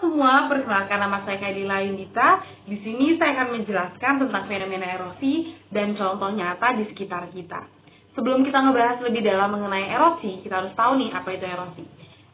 semua, perkenalkan nama saya Kaidila Yundita. Di sini saya akan menjelaskan tentang fenomena erosi dan contoh nyata di sekitar kita. Sebelum kita ngebahas lebih dalam mengenai erosi, kita harus tahu nih apa itu erosi.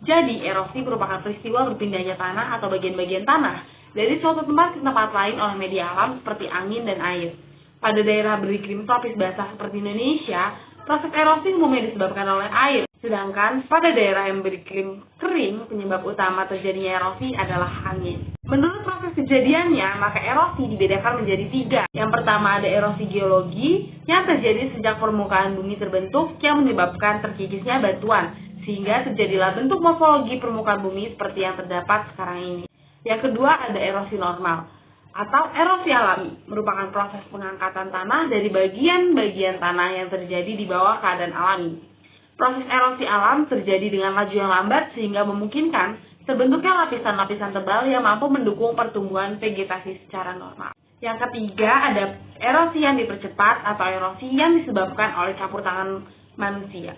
Jadi, erosi merupakan peristiwa berpindahnya tanah atau bagian-bagian tanah dari suatu tempat ke tempat lain oleh media alam seperti angin dan air. Pada daerah beriklim tropis basah seperti Indonesia, proses erosi umumnya disebabkan oleh air. Sedangkan pada daerah yang beriklim kering, penyebab utama terjadinya erosi adalah angin. Menurut proses kejadiannya, maka erosi dibedakan menjadi 3. Yang pertama ada erosi geologi yang terjadi sejak permukaan bumi terbentuk yang menyebabkan terkikisnya batuan, sehingga terjadilah bentuk morfologi permukaan bumi seperti yang terdapat sekarang ini. Yang kedua ada erosi normal atau erosi alami, merupakan proses pengangkatan tanah dari bagian-bagian tanah yang terjadi di bawah keadaan alami. Proses erosi alam terjadi dengan laju yang lambat sehingga memungkinkan terbentuknya lapisan-lapisan tebal yang mampu mendukung pertumbuhan vegetasi secara normal. Yang ketiga ada erosi yang dipercepat atau erosi yang disebabkan oleh campur tangan manusia.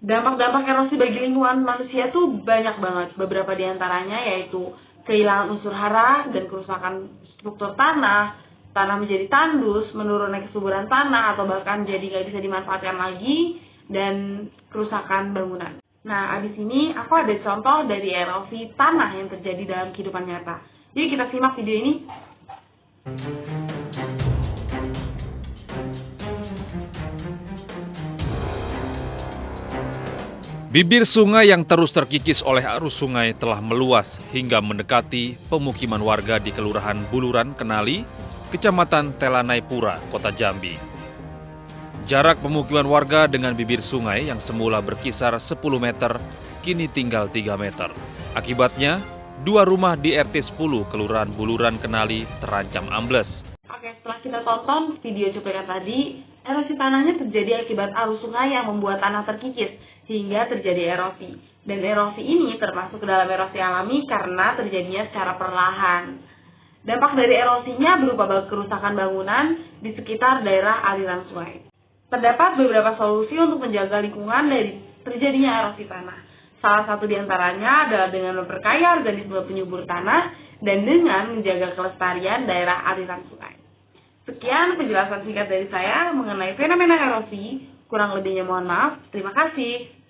Dampak-dampak erosi bagi lingkungan manusia tuh banyak banget. Beberapa diantaranya yaitu kehilangan unsur hara dan kerusakan struktur tanah, tanah menjadi tandus, menurunnya kesuburan tanah atau bahkan jadi nggak bisa dimanfaatkan lagi, dan kerusakan bangunan. Nah, abis ini aku ada contoh dari erosi tanah yang terjadi dalam kehidupan nyata. Jadi kita simak video ini. Bibir sungai yang terus terkikis oleh arus sungai telah meluas hingga mendekati pemukiman warga di Kelurahan Buluran Kenali, Kecamatan Telanai-Pura, Kota Jambi. Jarak pemukiman warga dengan bibir sungai yang semula berkisar 10 meter, kini tinggal 3 meter. Akibatnya, 2 rumah di RT 10 Kelurahan Buluran Kenali terancam ambles. Oke, setelah kita tonton video cuplikan tadi, erosi tanahnya terjadi akibat arus sungai yang membuat tanah terkikis, hingga terjadi erosi. Dan erosi ini termasuk ke dalam erosi alami karena terjadinya secara perlahan. Dampak dari erosinya berupa kerusakan bangunan di sekitar daerah aliran sungai. Terdapat beberapa solusi untuk menjaga lingkungan dari terjadinya erosi tanah. Salah satu diantaranya adalah dengan memperkaya organisme penyubur tanah dan dengan menjaga kelestarian daerah aliran sungai. Sekian penjelasan singkat dari saya mengenai fenomena erosi. Kurang lebihnya mohon maaf. Terima kasih.